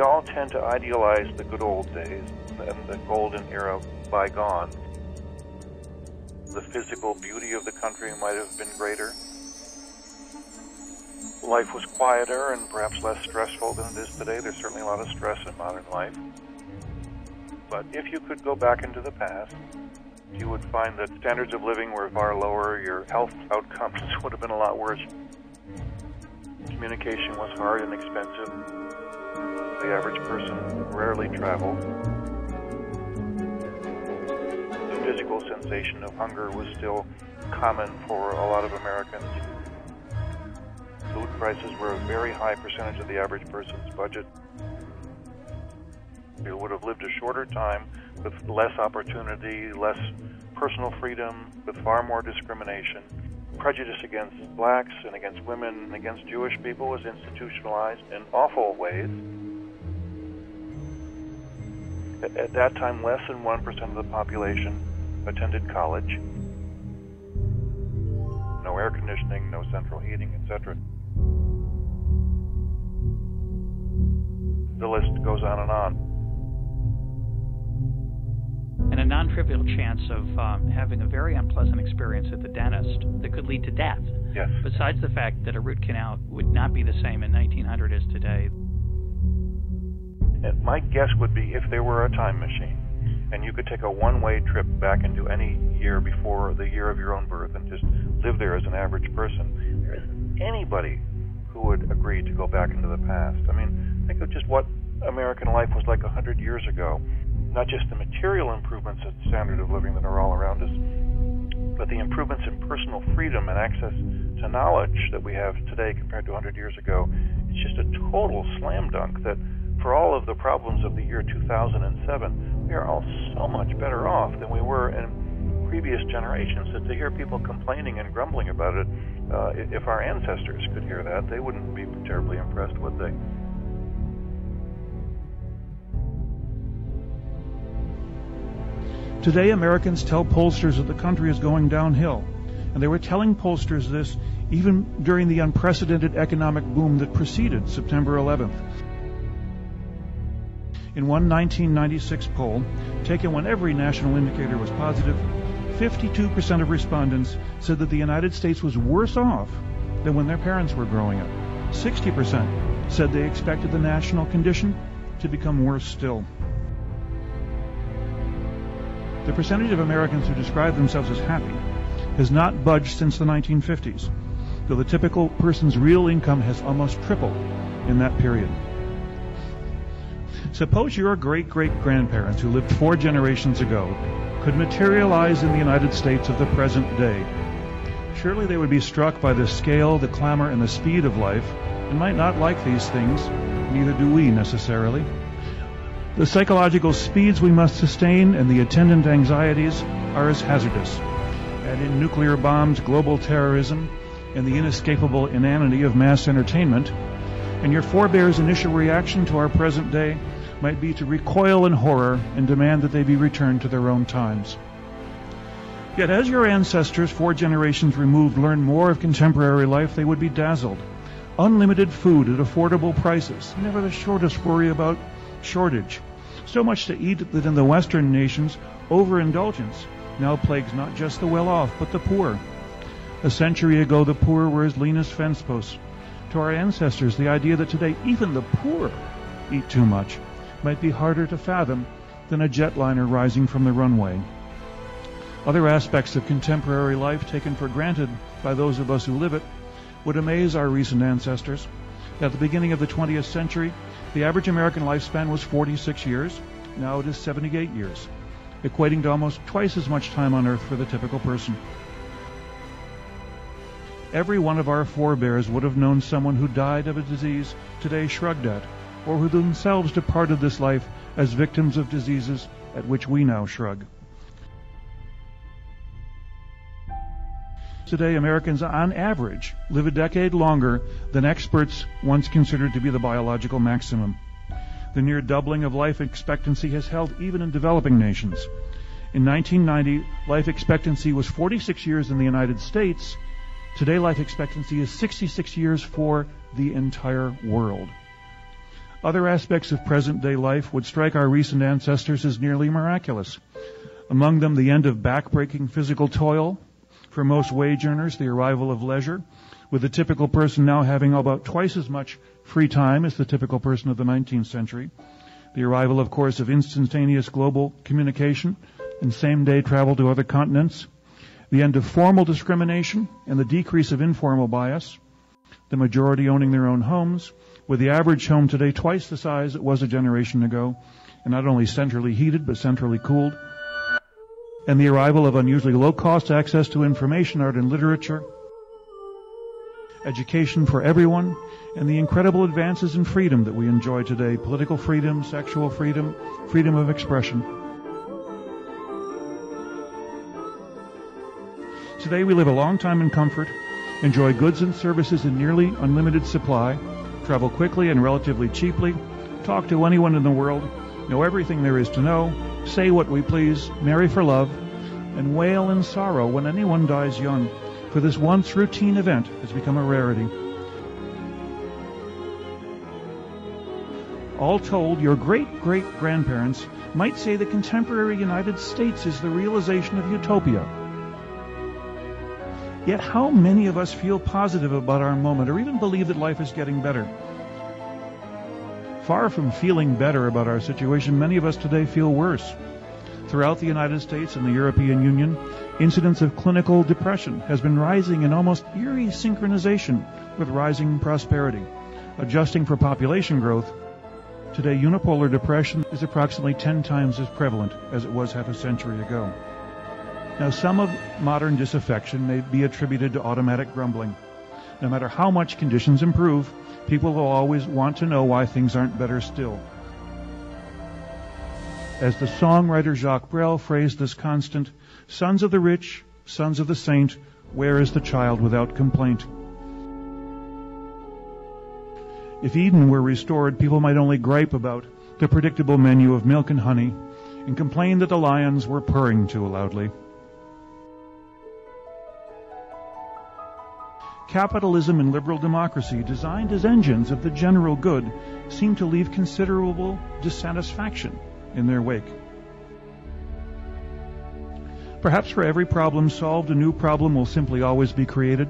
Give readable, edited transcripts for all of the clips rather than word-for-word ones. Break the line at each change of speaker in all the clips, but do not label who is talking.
we all tend to idealize the good old days and the golden era bygone. The physical beauty of the country might have been greater. Life was quieter and perhaps less stressful than it is today. There's certainly a lot of stress in modern life. But if you could go back into the past, you would find that standards of living were far lower, your health outcomes would have been a lot worse. Communication was hard and expensive. The average person rarely traveled. The physical sensation of hunger was still common for a lot of Americans. Food prices were a very high percentage of the average person's budget. You would have lived a shorter time with less opportunity, less personal freedom, with far more discrimination. Prejudice against blacks and against women and against Jewish people was institutionalized in awful ways. At that time, less than 1% of the population attended college. No air conditioning, no central heating, etc. The list goes on and on.
And a non-trivial chance of having a very unpleasant experience at the dentist that could lead to death.
Yes.
Besides the fact that a root canal would not be the same in 1900 as today.
And my guess would be if there were a time machine and you could take a one-way trip back into any year before the year of your own birth and just live there as an average person, there isn't anybody who would agree to go back into the past. I mean, think of just what American life was like 100 years ago. Not just the material improvements in standard of living that are all around us, but the improvements in personal freedom and access to knowledge that we have today compared to 100 years ago. It's just a total slam dunk that for all of the problems of the year 2007, we are all so much better off than we were in previous generations. And to hear people complaining and grumbling about it, if our ancestors could hear that, they wouldn't be terribly impressed, would they?
Today, Americans tell pollsters that the country is going downhill, and they were telling pollsters this even during the unprecedented economic boom that preceded September 11th. In one 1996 poll, taken when every national indicator was positive, 52% of respondents said that the United States was worse off than when their parents were growing up. 60% said they expected the national condition to become worse still. The percentage of Americans who describe themselves as happy has not budged since the 1950s, though the typical person's real income has almost tripled in that period. Suppose your great-great-grandparents who lived 4 generations ago could materialize in the United States of the present day. Surely they would be struck by the scale, the clamor, and the speed of life, and might not like these things. Neither do we necessarily. The psychological speeds we must sustain and the attendant anxieties are as hazardous. Add in nuclear bombs, global terrorism, and the inescapable inanity of mass entertainment, and your forebears' initial reaction to our present day might be to recoil in horror and demand that they be returned to their own times. Yet as your ancestors 4 generations removed learned more of contemporary life, they would be dazzled. Unlimited food at affordable prices, never the shortest worry about shortage. So much to eat that in the Western nations, overindulgence now plagues not just the well-off, but the poor. A century ago, the poor were as lean as fence posts. To our ancestors, the idea that today even the poor eat too much might be harder to fathom than a jetliner rising from the runway. Other aspects of contemporary life taken for granted by those of us who live it would amaze our recent ancestors. At the beginning of the 20th century, the average American lifespan was 46 years. Now it is 78 years, equating to almost twice as much time on Earth for the typical person. Every one of our forebears would have known someone who died of a disease today shrugged at, or who themselves departed this life as victims of diseases at which we now shrug. Today, Americans on average live a decade longer than experts once considered to be the biological maximum. The near doubling of life expectancy has held even in developing nations. In 1990, life expectancy was 46 years in the United States. Today, life expectancy is 66 years for the entire world. Other aspects of present-day life would strike our recent ancestors as nearly miraculous. Among them, the end of back-breaking physical toil. For most wage earners, the arrival of leisure, with the typical person now having about twice as much free time as the typical person of the 19th century. The arrival, of course, of instantaneous global communication and same-day travel to other continents. The end of formal discrimination and the decrease of informal bias. The majority owning their own homes, with the average home today twice the size it was a generation ago, and not only centrally heated but centrally cooled. And the arrival of unusually low-cost access to information, art, and literature, education for everyone, and the incredible advances in freedom that we enjoy today: political freedom, sexual freedom, freedom of expression. Today we live a long time in comfort, enjoy goods and services in nearly unlimited supply, travel quickly and relatively cheaply, talk to anyone in the world, know everything there is to know, say what we please, marry for love, and wail in sorrow when anyone dies young, for this once routine event has become a rarity. All told, your great-great-grandparents might say the contemporary United States is the realization of utopia. Yet how many of us feel positive about our moment, or even believe that life is getting better? Far from feeling better about our situation, many of us today feel worse. Throughout the United States and the European Union, incidence of clinical depression has been rising in almost eerie synchronization with rising prosperity. Adjusting for population growth, today unipolar depression is approximately 10 times as prevalent as it was half a century ago. Now, some of modern disaffection may be attributed to automatic grumbling. No matter how much conditions improve, people will always want to know why things aren't better still. As the songwriter Jacques Brel phrased this constant, "Sons of the rich, sons of the saint, where is the child without complaint?" If Eden were restored, people might only gripe about the predictable menu of milk and honey and complain that the lions were purring too loudly. Capitalism and liberal democracy, designed as engines of the general good, seem to leave considerable dissatisfaction in their wake. Perhaps for every problem solved, a new problem will simply always be created.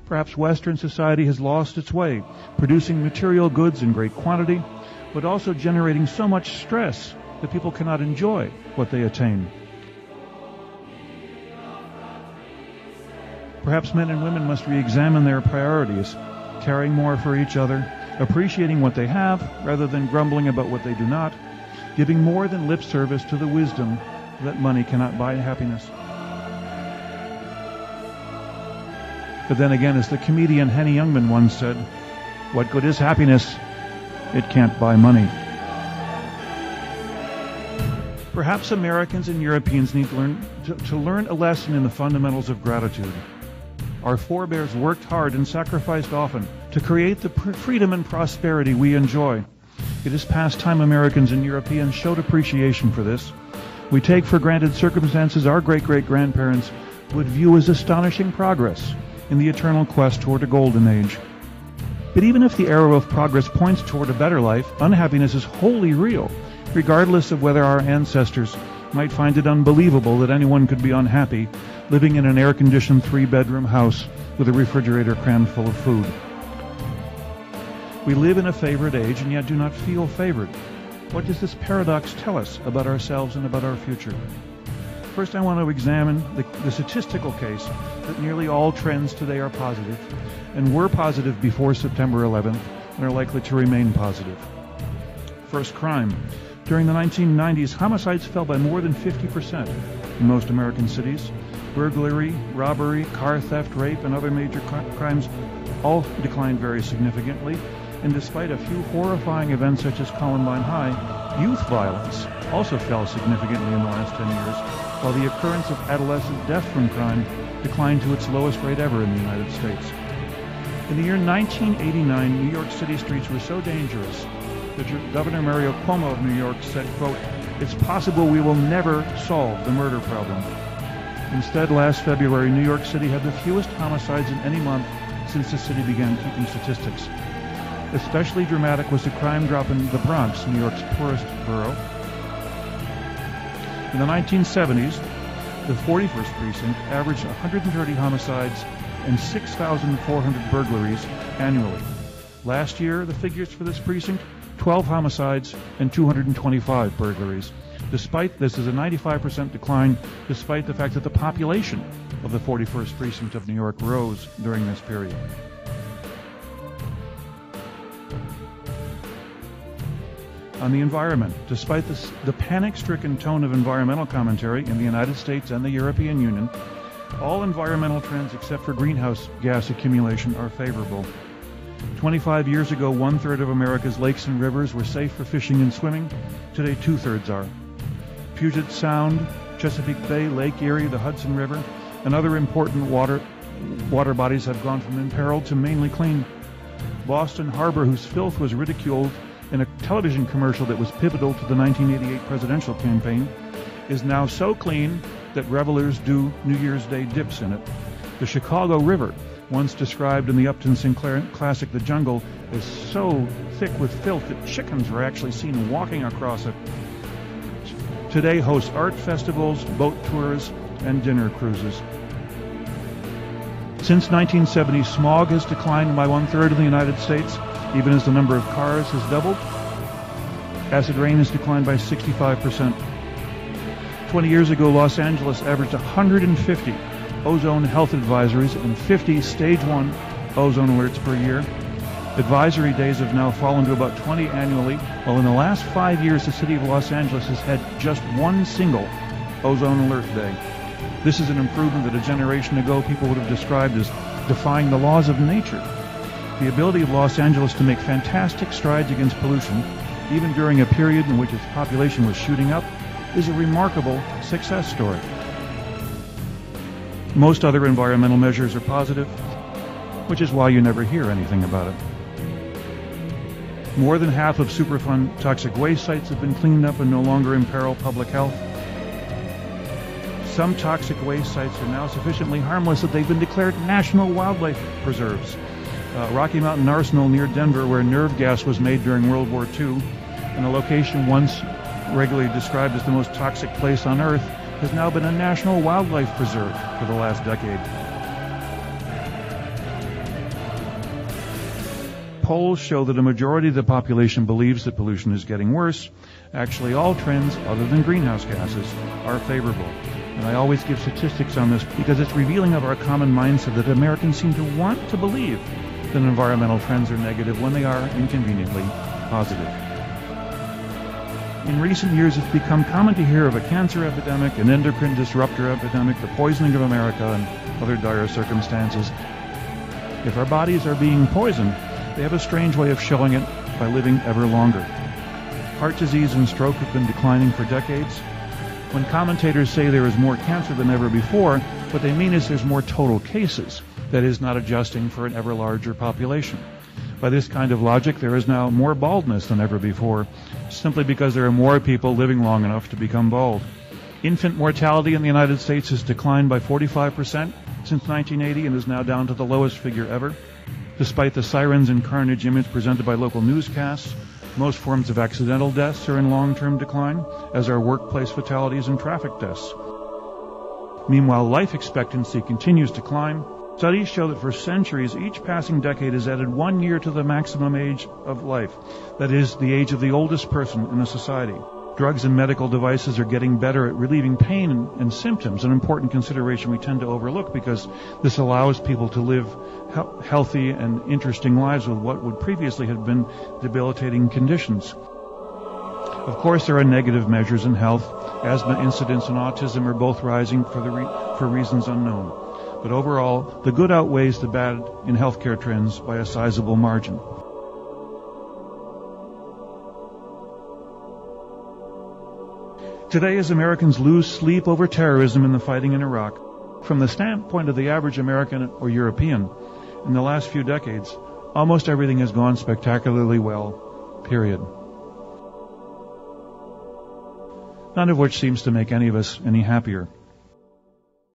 Perhaps Western society has lost its way, producing material goods in great quantity, but also generating so much stress that people cannot enjoy what they attain. Perhaps men and women must re-examine their priorities, caring more for each other, appreciating what they have rather than grumbling about what they do not, giving more than lip service to the wisdom that money cannot buy happiness. But then again, as the comedian Henny Youngman once said, "What good is happiness? It can't buy money." Perhaps Americans and Europeans need to learn a lesson in the fundamentals of gratitude. Our forebears worked hard and sacrificed often to create the freedom and prosperity we enjoy. It is past time Americans and Europeans showed appreciation for this. We take for granted circumstances our great-great-grandparents would view as astonishing progress in the eternal quest toward a golden age. But even if the arrow of progress points toward a better life, unhappiness is wholly real, regardless of whether our ancestors might find it unbelievable that anyone could be unhappy living in an air-conditioned 3-bedroom house with a refrigerator crammed full of food. We live in a favored age and yet do not feel favored. What does this paradox tell us about ourselves and about our future? First, I want to examine the statistical case that nearly all trends today are positive, and were positive before September 11th, and are likely to remain positive. First, crime. During the 1990s, homicides fell by more than 50% in most American cities. Burglary, robbery, car theft, rape, and other major crimes all declined very significantly. And despite a few horrifying events such as Columbine High, youth violence also fell significantly in the last 10 years, while the occurrence of adolescent death from crime declined to its lowest rate ever in the United States. In the year 1989, New York City streets were so dangerous that Governor Mario Cuomo of New York said, quote, "It's possible we will never solve the murder problem." Instead, last February, New York City had the fewest homicides in any month since the city began keeping statistics. Especially dramatic was the crime drop in the Bronx, New York's poorest borough. In the 1970s, the 41st precinct averaged 130 homicides and 6,400 burglaries annually. Last year, the figures for this precinct, 12 homicides and 225 burglaries. Despite this is a 95% decline, despite the fact that the population of the 41st precinct of New York rose during this period. On the environment, despite the panic-stricken tone of environmental commentary in the United States and the European Union, all environmental trends except for greenhouse gas accumulation are favorable. 25 years ago, 1/3 of America's lakes and rivers were safe for fishing and swimming. Today, 2/3 are. Puget Sound, Chesapeake Bay, Lake Erie, the Hudson River, and other important water bodies have gone from imperiled to mainly clean. Boston Harbor, whose filth was ridiculed in a television commercial that was pivotal to the 1988 presidential campaign, is now so clean that revelers do New Year's Day dips in it. The Chicago River, once described in the Upton Sinclair classic The Jungle, is so thick with filth that chickens were actually seen walking across it. Today hosts art festivals, boat tours, and dinner cruises. Since 1970, smog has declined by 1/3 in the United States, even as the number of cars has doubled. Acid rain has declined by 65%. 20 years ago, Los Angeles averaged 150 ozone health advisories and 50 stage 1 ozone alerts per year. Advisory days have now fallen to about 20 annually, while in the last 5 years, the city of Los Angeles has had just one single ozone alert day. This is an improvement that a generation ago people would have described as defying the laws of nature. The ability of Los Angeles to make fantastic strides against pollution, even during a period in which its population was shooting up, is a remarkable success story. Most other environmental measures are positive, which is why you never hear anything about it. More than half of Superfund toxic waste sites have been cleaned up and no longer imperil public health. Some toxic waste sites are now sufficiently harmless that they've been declared national wildlife preserves. Rocky Mountain Arsenal near Denver, where nerve gas was made during World War II, and a location once regularly described as the most toxic place on Earth, has now been a national wildlife preserve for the last decade. Polls show that a majority of the population believes that pollution is getting worse. Actually, all trends, other than greenhouse gases, are favorable. And I always give statistics on this because it's revealing of our common mindset that Americans seem to want to believe that environmental trends are negative when they are inconveniently positive. In recent years, it's become common to hear of a cancer epidemic, an endocrine disruptor epidemic, the poisoning of America, and other dire circumstances. If our bodies are being poisoned, they have a strange way of showing it by living ever longer. Heart disease and stroke have been declining for decades. When commentators say there is more cancer than ever before, what they mean is there's more total cases, that is, not adjusting for an ever larger population. By this kind of logic, there is now more baldness than ever before, simply because there are more people living long enough to become bald. Infant mortality in the United States has declined by 45% since 1980 and is now down to the lowest figure ever. Despite the sirens and carnage image presented by local newscasts, most forms of accidental deaths are in long-term decline, as are workplace fatalities and traffic deaths. Meanwhile, life expectancy continues to climb. Studies show that for centuries, each passing decade has added 1 year to the maximum age of life, that is, the age of the oldest person in a society. Drugs and medical devices are getting better at relieving pain and symptoms, an important consideration we tend to overlook because this allows people to live healthy and interesting lives with what would previously have been debilitating conditions. Of course, there are negative measures in health. Asthma incidence and autism are both rising for reasons unknown. But overall, the good outweighs the bad in healthcare trends by a sizable margin. Today, as Americans lose sleep over terrorism and the fighting in Iraq, from the standpoint of the average American or European, in the last few decades, almost everything has gone spectacularly well, period. None of which seems to make any of us any happier.